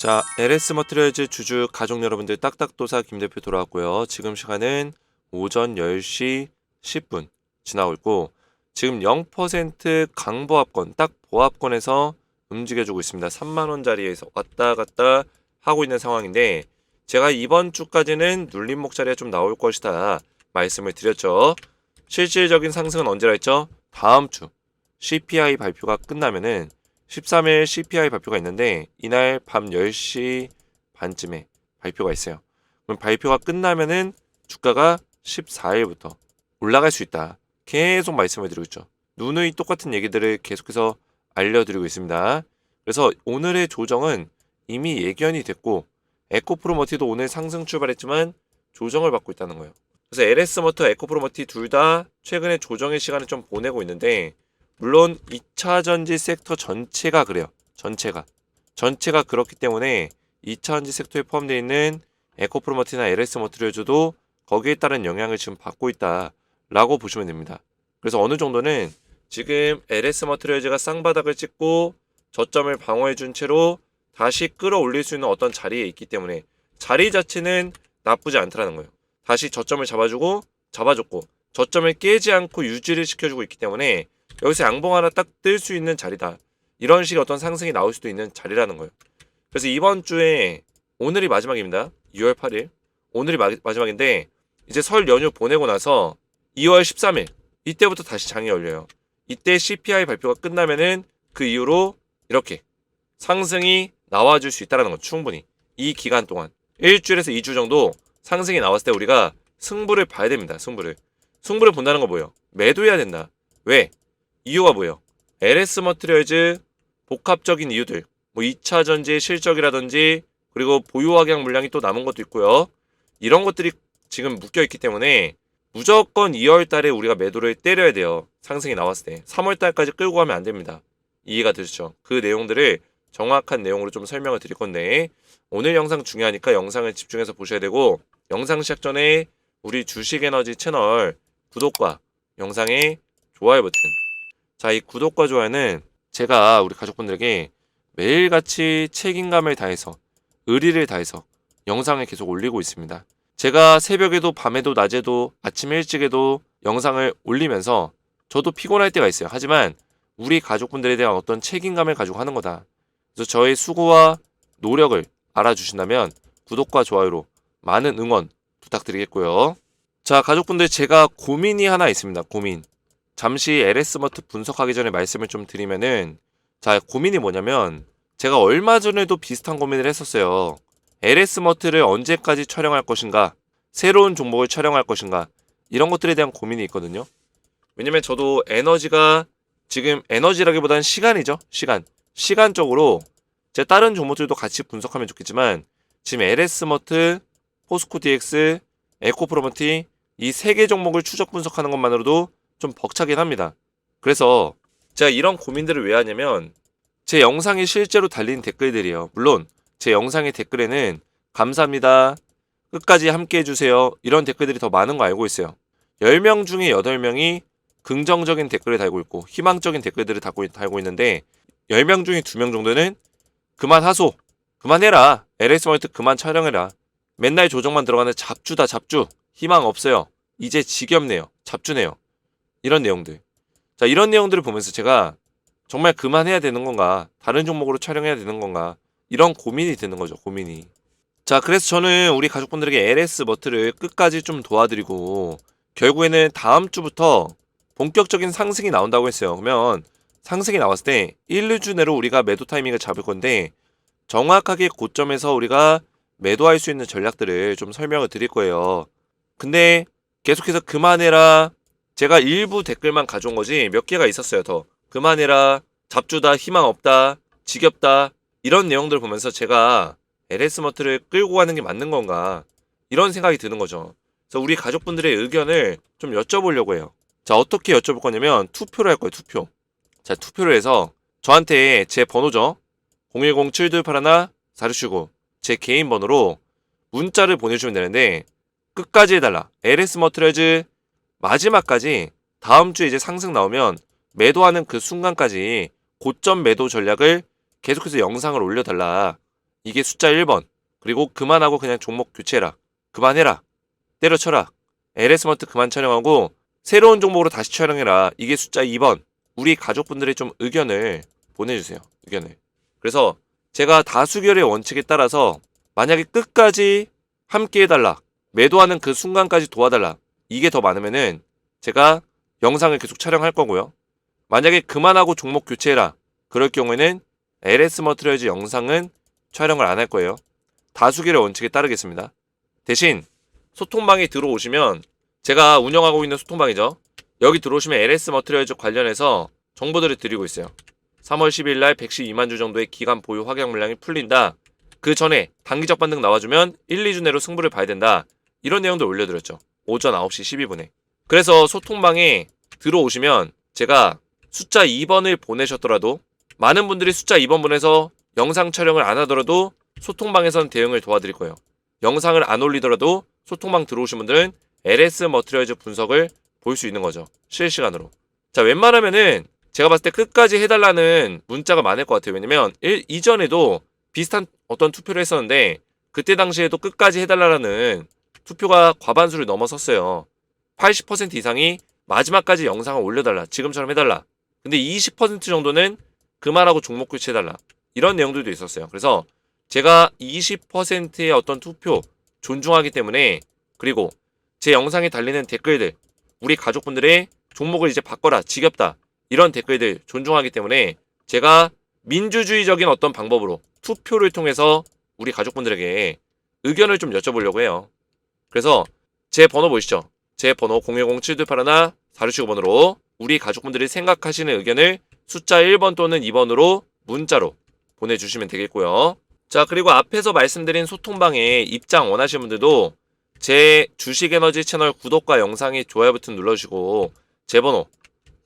자, LS 머트리얼즈 주주 가족 여러분들 딱딱도사 김대표 돌아왔고요. 지금 시간은 오전 10시 10분 지나고 있고 지금 0% 강보합권, 딱 보합권에서 움직여주고 있습니다. 3만원짜리에서 왔다 갔다 하고 있는 상황인데 제가 이번 주까지는 눌림목 자리가 좀 나올 것이다 말씀을 드렸죠. 실질적인 상승은 언제라 했죠? 다음 주 CPI 발표가 끝나면은 13일 CPI 발표가 있는데 이날 밤 10시 반쯤에 발표가 있어요. 그럼 발표가 끝나면은 주가가 14일부터 올라갈 수 있다. 계속 말씀을 드리고 있죠. 누누이 똑같은 얘기들을 계속해서 알려드리고 있습니다. 그래서 오늘의 조정은 이미 예견이 됐고 에코프로머티도 오늘 상승 출발했지만 조정을 받고 있다는 거예요. 그래서 LS모터, 에코프로머티 둘 다 최근에 조정의 시간을 좀 보내고 있는데 물론 2차전지 섹터 전체가 그래요. 전체가 그렇기 때문에 2차전지 섹터에 포함되어 있는 에코프로머티나 LS모트리얼즈도 거기에 따른 영향을 지금 받고 있다라고 보시면 됩니다. 그래서 어느 정도는 지금 LS모트리얼즈가 쌍바닥을 찍고 저점을 방어해준 채로 다시 끌어올릴 수 있는 어떤 자리에 있기 때문에 자리 자체는 나쁘지 않다라는 거예요. 다시 저점을 잡아줬고 저점을 깨지 않고 유지를 시켜주고 있기 때문에 여기서 양봉 하나 딱 뜰 수 있는 자리다. 이런 식의 어떤 상승이 나올 수도 있는 자리라는 거예요. 그래서 이번 주에 오늘이 마지막입니다. 2월 8일. 오늘이 마지막인데 이제 설 연휴 보내고 나서 2월 13일 이때부터 다시 장이 열려요. 이때 CPI 발표가 끝나면은 그 이후로 이렇게 상승이 나와줄 수 있다는 거 충분히. 이 기간 동안 일주일에서 2주 정도 상승이 나왔을 때 우리가 승부를 봐야 됩니다. 승부를 본다는 거 뭐예요? 매도해야 된다. 왜? 이유가 뭐예요? LS 머트리얼즈 복합적인 이유들, 뭐 2차 전지의 실적이라든지 그리고 보유 확약 물량이 또 남은 것도 있고요. 이런 것들이 지금 묶여 있기 때문에 무조건 2월 달에 우리가 매도를 때려야 돼요. 상승이 나왔을 때. 3월 달까지 끌고 가면 안 됩니다. 이해가 되시죠? 그 내용들을 정확한 내용으로 좀 설명을 드릴 건데 오늘 영상 중요하니까 영상을 집중해서 보셔야 되고 영상 시작 전에 우리 주식에너지 채널 구독과 영상의 좋아요 버튼. 자, 이 구독과 좋아요는 제가 우리 가족분들에게 매일같이 책임감을 다해서 의리를 다해서 영상을 계속 올리고 있습니다. 제가 새벽에도 밤에도 낮에도 아침 일찍에도 영상을 올리면서 저도 피곤할 때가 있어요. 하지만 우리 가족분들에 대한 어떤 책임감을 가지고 하는 거다. 그래서 저의 수고와 노력을 알아주신다면 구독과 좋아요로 많은 응원 부탁드리겠고요. 자, 가족분들 제가 고민이 하나 있습니다. 고민. 잠시 LS머트 분석하기 전에 말씀을 좀 드리면은 자, 고민이 뭐냐면 제가 얼마 전에도 비슷한 고민을 했었어요. LS머트를 언제까지 촬영할 것인가, 새로운 종목을 촬영할 것인가 이런 것들에 대한 고민이 있거든요. 왜냐면 저도 에너지가 지금 에너지라기보다는 시간이죠. 시간적으로 제 다른 종목들도 같이 분석하면 좋겠지만 지금 LS머트, 포스코DX, 에코프로머티 이 세 개 종목을 추적 분석하는 것만으로도 좀 벅차긴 합니다. 그래서 제가 이런 고민들을 왜 하냐면 제 영상에 실제로 달린 댓글들이에요. 물론 제 영상의 댓글에는 감사합니다. 끝까지 함께 해주세요. 이런 댓글들이 더 많은 거 알고 있어요. 10명 중에 8명이 긍정적인 댓글을 달고 있고 희망적인 댓글들을 달고 있는데 10명 중에 2명 정도는 그만하소. 그만해라. LS머트 그만 촬영해라. 맨날 조정만 들어가는 잡주다 잡주. 희망 없어요. 이제 지겹네요. 잡주네요. 이런 내용들. 자, 이런 내용들을 보면서 제가 정말 그만해야 되는 건가? 다른 종목으로 촬영해야 되는 건가? 이런 고민이 드는 거죠. 고민이. 자, 그래서 저는 우리 가족분들에게 LS머트를 끝까지 좀 도와드리고 결국에는 다음 주부터 본격적인 상승이 나온다고 했어요. 그러면 상승이 나왔을 때 1, 2주 내로 우리가 매도 타이밍을 잡을 건데 정확하게 고점에서 우리가 매도할 수 있는 전략들을 좀 설명을 드릴 거예요. 근데 계속해서 그만해라. 제가 일부 댓글만 가져온 거지 몇 개가 있었어요. 더 그만해라, 잡주다, 희망 없다, 지겹다 이런 내용들을 보면서 제가 LS머트를 끌고 가는 게 맞는 건가 이런 생각이 드는 거죠. 그래서 우리 가족분들의 의견을 좀 여쭤보려고 해요. 자, 어떻게 여쭤볼 거냐면 투표를 할 거예요. 투표. 자, 투표를 해서 저한테 제 번호죠. 010-7281-4679 제 개인 번호로 문자를 보내주시면 되는데 끝까지 해달라. LS머트리얼즈 마지막까지 다음 주에 이제 상승 나오면 매도하는 그 순간까지 고점 매도 전략을 계속해서 영상을 올려달라. 이게 숫자 1번. 그리고 그만하고 그냥 종목 교체해라. 그만해라. 때려쳐라. LS머트 그만 촬영하고 새로운 종목으로 다시 촬영해라. 이게 숫자 2번. 우리 가족분들의 좀 의견을 보내주세요. 의견을. 그래서 제가 다수결의 원칙에 따라서 만약에 끝까지 함께 해달라. 매도하는 그 순간까지 도와달라. 이게 더 많으면은 제가 영상을 계속 촬영할 거고요. 만약에 그만하고 종목 교체해라. 그럴 경우에는 LS 머티리얼즈 영상은 촬영을 안 할 거예요. 다수결의 원칙에 따르겠습니다. 대신 소통방에 들어오시면 제가 운영하고 있는 소통방이죠. 여기 들어오시면 LS 머티리얼즈 관련해서 정보들을 드리고 있어요. 3월 10일 날 112만 주 정도의 기간 보유 확약 물량이 풀린다. 그 전에 단기적 반등 나와주면 1, 2주 내로 승부를 봐야 된다. 이런 내용도 올려드렸죠. 오전 9시 12분에. 그래서 소통방에 들어오시면 제가 숫자 2번을 보내셨더라도 많은 분들이 숫자 2번 보내서 영상 촬영을 안 하더라도 소통방에서는 대응을 도와드릴 거예요. 영상을 안 올리더라도 소통방 들어오신 분들은 LS 머티리얼즈 분석을 볼 수 있는 거죠. 실시간으로. 자, 웬만하면은 제가 봤을 때 끝까지 해달라는 문자가 많을 것 같아요. 왜냐면 이전에도 비슷한 어떤 투표를 했었는데 그때 당시에도 끝까지 해달라는 투표가 과반수를 넘어섰어요. 80% 이상이 마지막까지 영상을 올려달라. 지금처럼 해달라. 근데 20% 정도는 그만하고 종목 교체해달라. 이런 내용들도 있었어요. 그래서 제가 20%의 어떤 투표 존중하기 때문에, 그리고 제 영상에 달리는 댓글들, 우리 가족분들의 종목을 이제 바꿔라, 지겹다, 이런 댓글들 존중하기 때문에 제가 민주주의적인 어떤 방법으로 투표를 통해서 우리 가족분들에게 의견을 좀 여쭤보려고 해요. 그래서 제 번호 보이시죠? 제 번호 010-7281-4659번으로 우리 가족분들이 생각하시는 의견을 숫자 1번 또는 2번으로 문자로 보내주시면 되겠고요. 자, 그리고 앞에서 말씀드린 소통방에 입장 원하시는 분들도 제 주식에너지 채널 구독과 영상에 좋아요 버튼 눌러주시고 제 번호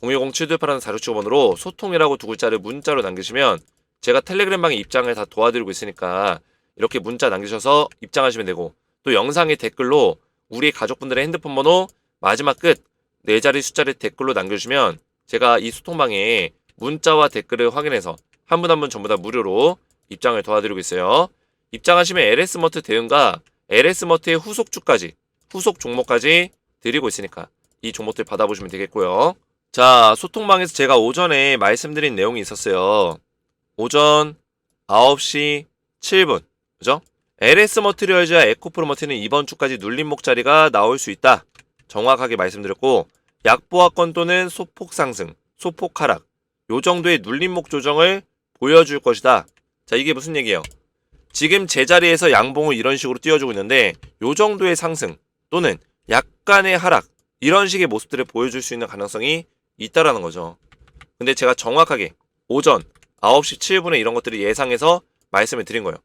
010-7281-4659번으로 소통이라고 두 글자를 문자로 남기시면 제가 텔레그램방에 입장을 다 도와드리고 있으니까 이렇게 문자 남기셔서 입장하시면 되고, 또 영상의 댓글로 우리 가족분들의 핸드폰 번호 마지막 끝 4자리 숫자를 댓글로 남겨주시면 제가 이 소통방에 문자와 댓글을 확인해서 한 분 한 분 전부 다 무료로 입장을 도와드리고 있어요. 입장하시면 LS머트 대응과 LS머트의 후속주까지, 후속 종목까지 드리고 있으니까 이 종목들 받아보시면 되겠고요. 자, 소통방에서 제가 오전에 말씀드린 내용이 있었어요. 오전 9시 7분. 그죠? LS 머티리얼즈와 에코프로 머티는 이번 주까지 눌림목 자리가 나올 수 있다. 정확하게 말씀드렸고, 약보합권 또는 소폭 상승, 소폭 하락, 요 정도의 눌림목 조정을 보여줄 것이다. 자, 이게 무슨 얘기예요? 지금 제자리에서 양봉을 이런 식으로 띄워주고 있는데 요 정도의 상승 또는 약간의 하락, 이런 식의 모습들을 보여줄 수 있는 가능성이 있다라는 거죠. 근데 제가 정확하게 오전 9시 7분에 이런 것들을 예상해서 말씀을 드린 거예요.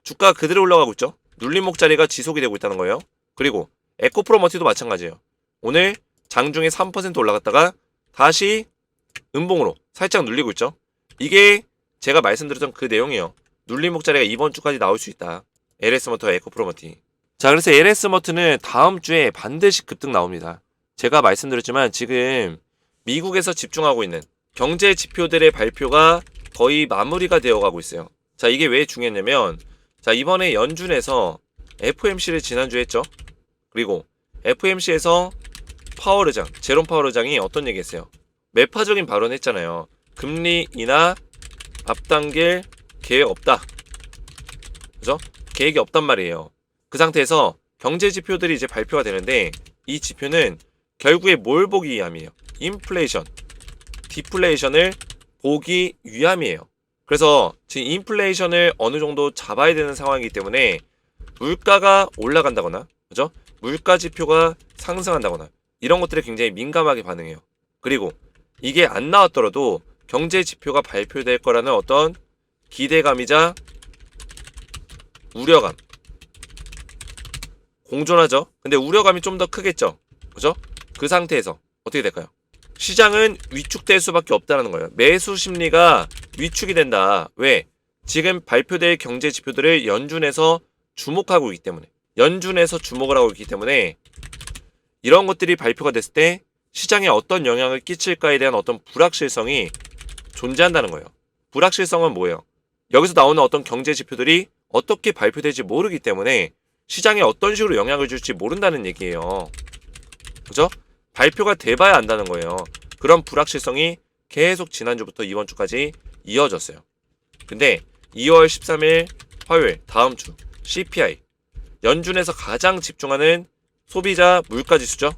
주가 그대로 올라가고 있죠. 눌림목 자리가 지속이 되고 있다는 거예요. 그리고 에코프로머티도 마찬가지예요. 오늘 장중에 3% 올라갔다가 다시 음봉으로 살짝 눌리고 있죠. 이게 제가 말씀드렸던 그 내용이에요. 눌림목 자리가 이번 주까지 나올 수 있다. LS머트와 에코프로머티. 자, 그래서 LS머트는 다음 주에 반드시 급등 나옵니다. 제가 말씀드렸지만 지금 미국에서 집중하고 있는 경제 지표들의 발표가 거의 마무리가 되어가고 있어요. 자, 이게 왜 중요했냐면, 자, 이번에 연준에서 FOMC를 지난주에 했죠. 그리고 FOMC에서 파월 의장, 제롬 파월 의장이 어떤 얘기 했어요? 매파적인 발언 했잖아요. 금리 인하 앞당길 계획 없다. 그죠? 계획이 없단 말이에요. 그 상태에서 경제 지표들이 이제 발표가 되는데 이 지표는 결국에 뭘 보기 위함이에요? 인플레이션, 디플레이션을 보기 위함이에요. 그래서 지금 인플레이션을 어느 정도 잡아야 되는 상황이기 때문에 물가가 올라간다거나, 그죠? 물가 지표가 상승한다거나 이런 것들에 굉장히 민감하게 반응해요. 그리고 이게 안 나왔더라도 경제 지표가 발표될 거라는 어떤 기대감이자 우려감 공존하죠. 근데 우려감이 좀 더 크겠죠. 그죠? 그 상태에서 어떻게 될까요? 시장은 위축될 수밖에 없다는 거예요. 매수 심리가 위축이 된다. 왜? 지금 발표될 경제 지표들을 연준에서 주목하고 있기 때문에, 연준에서 주목을 하고 있기 때문에 이런 것들이 발표가 됐을 때 시장에 어떤 영향을 끼칠까에 대한 어떤 불확실성이 존재한다는 거예요. 불확실성은 뭐예요? 여기서 나오는 어떤 경제 지표들이 어떻게 발표될지 모르기 때문에 시장에 어떤 식으로 영향을 줄지 모른다는 얘기예요. 그죠? 발표가 돼봐야 안다는 거예요. 그런 불확실성이 계속 지난주부터 이번 주까지 이어졌어요. 근데 2월 13일 화요일 다음 주 CPI 연준에서 가장 집중하는 소비자 물가지수죠.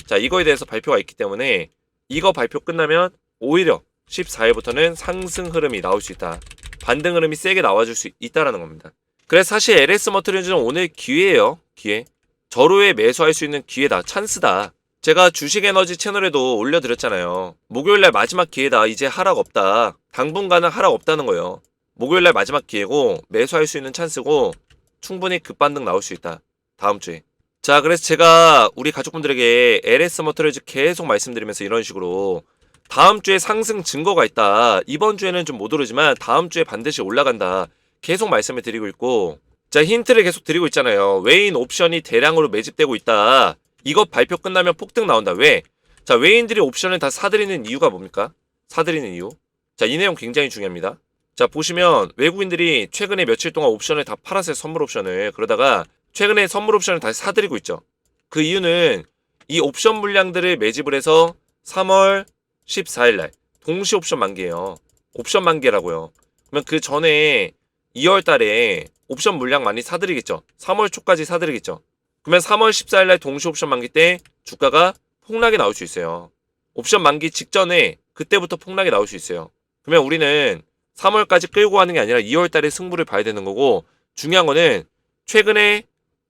자, 이거에 대해서 발표가 있기 때문에 이거 발표 끝나면 오히려 14일부터는 상승 흐름이 나올 수 있다. 반등 흐름이 세게 나와줄 수 있다라는 겁니다. 그래서 사실 LS 머트리얼즈는 오늘 기회예요. 기회. 저로에 매수할 수 있는 기회다. 찬스다. 제가 주식에너지 채널에도 올려드렸잖아요. 목요일날 마지막 기회다. 이제 하락 없다. 당분간은 하락 없다는 거예요. 목요일날 마지막 기회고 매수할 수 있는 찬스고 충분히 급반등 나올 수 있다. 다음 주에. 자, 그래서 제가 우리 가족분들에게 LS 머트리얼즈 계속 말씀드리면서 이런 식으로 다음 주에 상승 증거가 있다. 이번 주에는 좀 못 오르지만 다음 주에 반드시 올라간다. 계속 말씀을 드리고 있고, 자, 힌트를 계속 드리고 있잖아요. 외인 옵션이 대량으로 매집되고 있다. 이거 발표 끝나면 폭등 나온다. 왜? 자, 외인들이 옵션을 다 사들이는 이유가 뭡니까? 사들이는 이유. 자, 이 내용 굉장히 중요합니다. 자, 보시면 외국인들이 최근에 며칠 동안 옵션을 다 팔았어요. 선물 옵션을. 그러다가 최근에 선물 옵션을 다시 사들이고 있죠. 그 이유는 이 옵션 물량들을 매집을 해서 3월 14일날 동시 옵션 만기예요. 옵션 만기라고요. 그러면 그 전에 2월 달에 옵션 물량 많이 사들이겠죠. 3월 초까지 사들이겠죠. 그러면 3월 14일날 동시 옵션 만기 때 주가가 폭락이 나올 수 있어요. 옵션 만기 직전에 그때부터 폭락이 나올 수 있어요. 그러면 우리는 3월까지 끌고 가는 게 아니라 2월 달에 승부를 봐야 되는 거고, 중요한 거는 최근에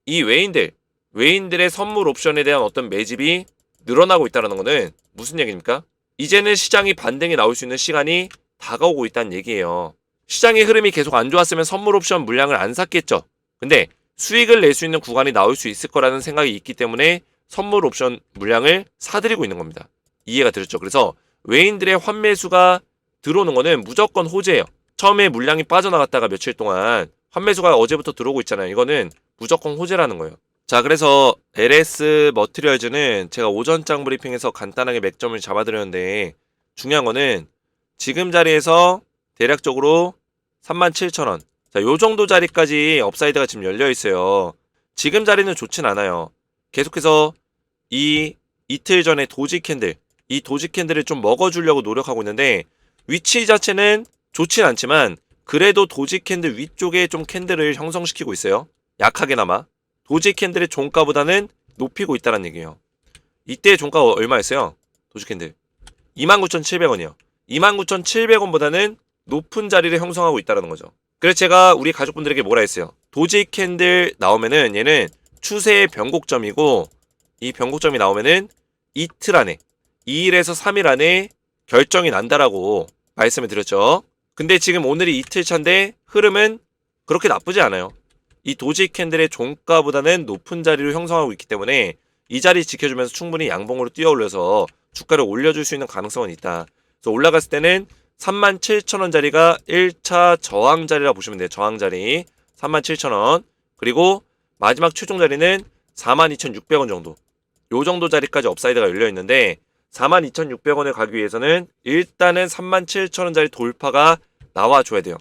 이 외인들의 선물 옵션에 대한 어떤 매집이 늘어나고 있다는 거는 무슨 얘기입니까? 이제는 시장이 반등이 나올 수 있는 시간이 다가오고 있다는 얘기예요. 시장의 흐름이 계속 안 좋았으면 선물 옵션 물량을 안 샀겠죠. 근데 수익을 낼 수 있는 구간이 나올 수 있을 거라는 생각이 있기 때문에 선물 옵션 물량을 사들이고 있는 겁니다. 이해가 되셨죠? 그래서 외인들의 환매수가 들어오는 거는 무조건 호재예요. 처음에 물량이 빠져나갔다가 며칠 동안 환매수가 어제부터 들어오고 있잖아요. 이거는 무조건 호재라는 거예요. 자, 그래서 LS 머트리얼즈는 제가 오전장 브리핑에서 간단하게 맥점을 잡아드렸는데, 중요한 거는 지금 자리에서 대략적으로 37,000원. 자, 요 정도 자리까지 업사이드가 지금 열려 있어요. 지금 자리는 좋진 않아요. 계속해서 이 이틀 전에 도지 캔들, 이 도지 캔들을 좀 먹어주려고 노력하고 있는데, 위치 자체는 좋진 않지만 그래도 도지 캔들 위쪽에 좀 캔들을 형성시키고 있어요. 약하게나마. 도지 캔들의 종가보다는 높이고 있다는 얘기예요. 이때 종가 얼마였어요? 도지 캔들 29,700원이요. 29,700원보다는 높은 자리를 형성하고 있다는 거죠. 그래서 제가 우리 가족분들에게 뭐라 했어요? 도지 캔들 나오면은 얘는 추세의 변곡점이고, 이 변곡점이 나오면은 이틀 안에 2일에서 3일 안에 결정이 난다라고 말씀을 드렸죠. 근데 지금 오늘이 이틀 차인데 흐름은 그렇게 나쁘지 않아요. 이 도지 캔들의 종가보다는 높은 자리를 형성하고 있기 때문에 이 자리 지켜주면서 충분히 양봉으로 뛰어올려서 주가를 올려줄 수 있는 가능성은 있다. 그래서 올라갔을 때는 37,000원 자리가 1차 저항 자리라 보시면 돼요. 저항 자리 37,000원. 그리고 마지막 최종 자리는 42,600원 정도. 요 정도 자리까지 업사이드가 열려 있는데, 42,600원에 가기 위해서는 일단은 37,000원 자리 돌파가 나와줘야 돼요.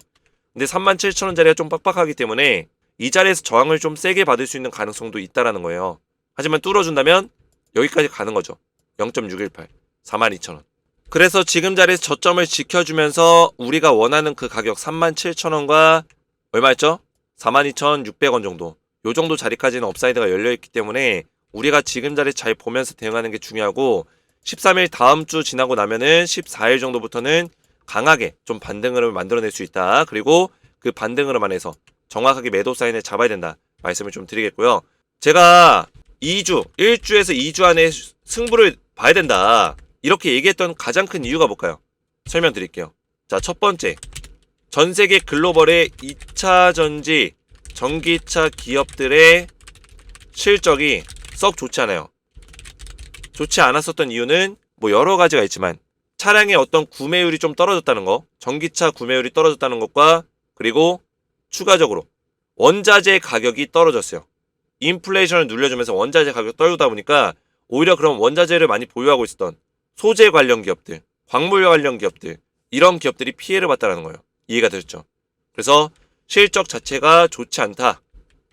근데 37,000원 자리가 좀 빡빡하기 때문에 이 자리에서 저항을 좀 세게 받을 수 있는 가능성도 있다라는 거예요. 하지만 뚫어준다면 여기까지 가는 거죠. 0.618, 42,000원. 그래서 지금 자리에서 저점을 지켜주면서 우리가 원하는 그 가격 37,000원과 얼마였죠? 42,600원 정도. 요 정도 자리까지는 업사이드가 열려있기 때문에 우리가 지금 자리 잘 보면서 대응하는 게 중요하고, 13일 다음 주 지나고 나면은 14일 정도부터는 강하게 좀 반등 흐름을 만들어낼 수 있다. 그리고 그 반등 흐름 안에서 정확하게 매도 사인을 잡아야 된다. 말씀을 좀 드리겠고요. 제가 1주에서 2주 안에 승부를 봐야 된다. 이렇게 얘기했던 가장 큰 이유가 뭘까요? 설명드릴게요. 자, 첫 번째. 전 세계 글로벌의 2차 전지, 전기차 기업들의 실적이 썩 좋지 않아요. 좋지 않았었던 이유는 뭐 여러 가지가 있지만, 차량의 어떤 구매율이 좀 떨어졌다는 거, 전기차 구매율이 떨어졌다는 것과, 그리고 추가적으로 원자재 가격이 떨어졌어요. 인플레이션을 눌려주면서 원자재 가격 떨어지다 보니까 오히려 그런 원자재를 많이 보유하고 있었던 소재 관련 기업들, 광물 관련 기업들, 이런 기업들이 피해를 봤다는 거예요. 이해가 되셨죠? 그래서 실적 자체가 좋지 않다.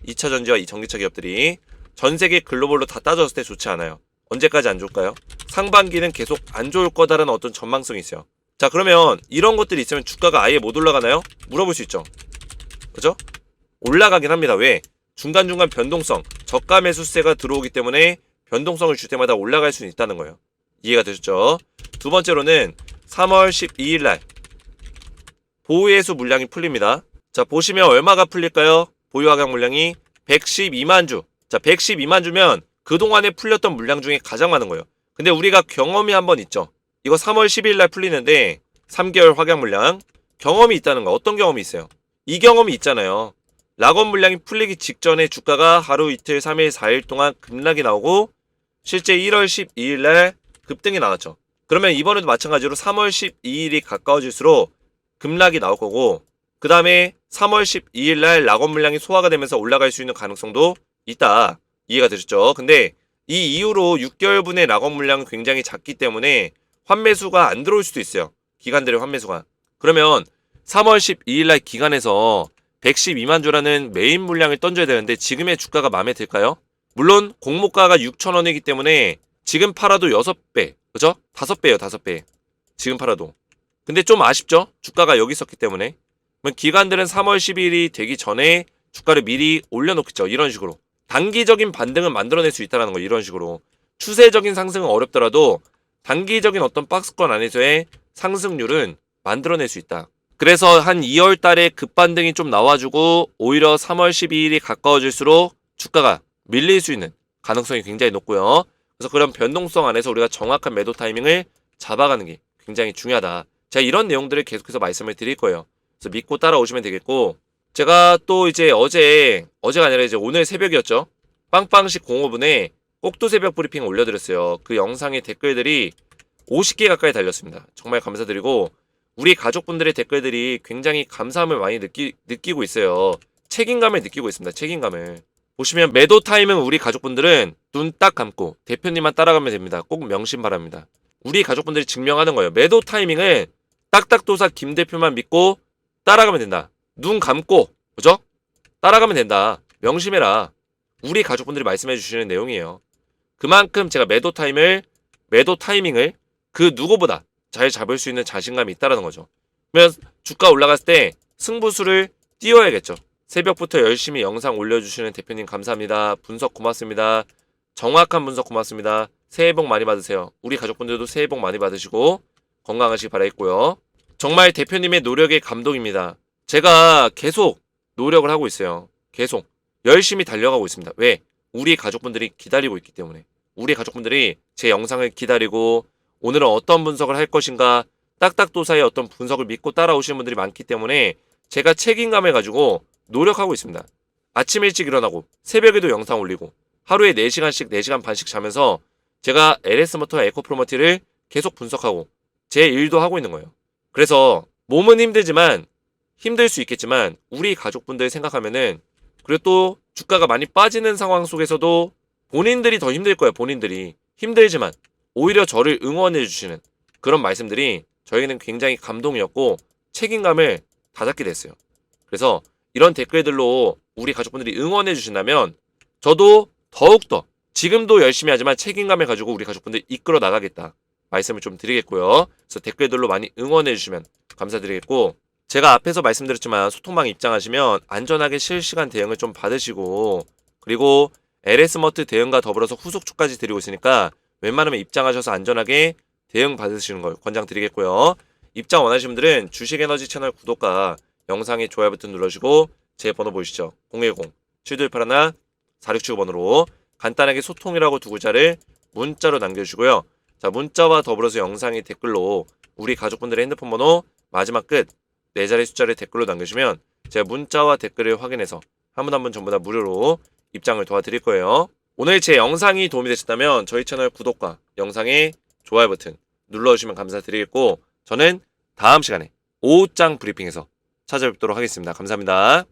2차 전지와 이 전기차 기업들이 전 세계 글로벌로 다 따졌을 때 좋지 않아요. 언제까지 안 좋을까요? 상반기는 계속 안 좋을 거다라는 어떤 전망성이 있어요. 자, 그러면 이런 것들이 있으면 주가가 아예 못 올라가나요? 물어볼 수 있죠. 그죠? 올라가긴 합니다. 왜? 중간중간 변동성, 저가 매수세가 들어오기 때문에 변동성을 줄 때마다 올라갈 수는 있다는 거예요. 이해가 되셨죠? 두 번째로는 3월 12일 날 보유해수 물량이 풀립니다. 자, 보시면 얼마가 풀릴까요? 보유 하강 물량이 112만 주. 자, 112만 주면 그동안에 풀렸던 물량 중에 가장 많은 거예요. 근데 우리가 경험이 한번 있죠. 이거 3월 12일 날 풀리는데 3개월 확약 물량 경험이 있다는 거. 어떤 경험이 있어요? 이 경험이 있잖아요. 락원 물량이 풀리기 직전에 주가가 하루 이틀 3일 4일 동안 급락이 나오고 실제 1월 12일 날 급등이 나왔죠. 그러면 이번에도 마찬가지로 3월 12일이 가까워질수록 급락이 나올 거고 그 다음에 3월 12일 날 락원 물량이 소화가 되면서 올라갈 수 있는 가능성도 있다. 이해가 되셨죠? 근데 이 이후로 6개월분의 락원 물량은 굉장히 작기 때문에 환매수가 안 들어올 수도 있어요. 기관들의 환매수가. 그러면 3월 12일 날 기관에서 112만 주라는 메인 물량을 던져야 되는데 지금의 주가가 마음에 들까요? 물론 공모가가 6,000원이기 때문에 지금 팔아도 6배, 그죠? 5배예요, 5배. 지금 팔아도. 근데 좀 아쉽죠? 주가가 여기 있었기 때문에. 그럼 기관들은 3월 10일이 되기 전에 주가를 미리 올려놓겠죠. 이런 식으로. 단기적인 반등은 만들어낼 수 있다는 거. 이런 식으로. 추세적인 상승은 어렵더라도 단기적인 어떤 박스권 안에서의 상승률은 만들어낼 수 있다. 그래서 한 2월 달에 급반등이 좀 나와주고 오히려 3월 12일이 가까워질수록 주가가 밀릴 수 있는 가능성이 굉장히 높고요. 그래서 그런 변동성 안에서 우리가 정확한 매도 타이밍을 잡아가는 게 굉장히 중요하다. 제가 이런 내용들을 계속해서 말씀을 드릴 거예요. 그래서 믿고 따라오시면 되겠고 제가 또 이제 어제가 아니라 이제 오늘 새벽이었죠. 빵빵식 05분에 꼭두 새벽 브리핑 올려드렸어요. 그 영상의 댓글들이 50개 가까이 달렸습니다. 정말 감사드리고 우리 가족분들의 댓글들이 굉장히 감사함을 많이 느끼고 있어요. 책임감을 느끼고 있습니다. 책임감을. 보시면 매도 타임은 우리 가족분들은 눈 딱 감고 대표님만 따라가면 됩니다. 꼭 명심 바랍니다. 우리 가족분들이 증명하는 거예요. 매도 타이밍은 딱딱도사 김 대표만 믿고 따라가면 된다. 눈 감고, 그죠? 따라가면 된다. 명심해라. 우리 가족분들이 말씀해 주시는 내용이에요. 그만큼 제가 매도 타이밍을 그 누구보다 잘 잡을 수 있는 자신감이 있다는 거죠. 그러면 주가 올라갔을 때 승부수를 띄워야겠죠. 새벽부터 열심히 영상 올려주시는 대표님 감사합니다. 분석 고맙습니다. 정확한 분석 고맙습니다. 새해 복 많이 받으세요. 우리 가족분들도 새해 복 많이 받으시고 건강하시기 바라겠고요. 정말 대표님의 노력에 감동입니다. 제가 계속 노력을 하고 있어요. 계속 열심히 달려가고 있습니다. 왜? 우리 가족분들이 기다리고 있기 때문에. 우리 가족분들이 제 영상을 기다리고 오늘은 어떤 분석을 할 것인가 딱딱도사의 어떤 분석을 믿고 따라오시는 분들이 많기 때문에 제가 책임감을 가지고 노력하고 있습니다. 아침 일찍 일어나고 새벽에도 영상 올리고 하루에 4시간씩 4시간 반씩 자면서 제가 LS모터와 에코프로머티를 계속 분석하고 제 일도 하고 있는 거예요. 그래서 몸은 힘들지만 힘들 수 있겠지만 우리 가족분들 생각하면은 그리고 또 주가가 많이 빠지는 상황 속에서도 본인들이 더 힘들 거예요. 본인들이 힘들지만 오히려 저를 응원해 주시는 그런 말씀들이 저에게는 굉장히 감동이었고 책임감을 다잡게 됐어요. 그래서 이런 댓글들로 우리 가족분들이 응원해 주신다면 저도 더욱더 지금도 열심히 하지만 책임감을 가지고 우리 가족분들 이끌어 나가겠다 말씀을 좀 드리겠고요. 그래서 댓글들로 많이 응원해 주시면 감사드리겠고 제가 앞에서 말씀드렸지만 소통방 입장하시면 안전하게 실시간 대응을 좀 받으시고 그리고 LS머트 대응과 더불어서 후속주까지 드리고 있으니까 웬만하면 입장하셔서 안전하게 대응 받으시는 걸 권장드리겠고요. 입장 원하시는 분들은 주식에너지 채널 구독과 영상에 좋아요 버튼 눌러주시고 제 번호 보이시죠? 010-7281-4679번으로 간단하게 소통이라고 두 글자를 문자로 남겨주시고요. 자, 문자와 더불어서 영상의 댓글로 우리 가족분들의 핸드폰 번호 마지막 끝 4자리 숫자를 댓글로 남겨주시면 제가 문자와 댓글을 확인해서 한 분 한 분 전부 다 무료로 입장을 도와드릴 거예요. 오늘 제 영상이 도움이 되셨다면 저희 채널 구독과 영상에 좋아요 버튼 눌러주시면 감사드리겠고 저는 다음 시간에 오후장 브리핑에서 찾아뵙도록 하겠습니다. 감사합니다.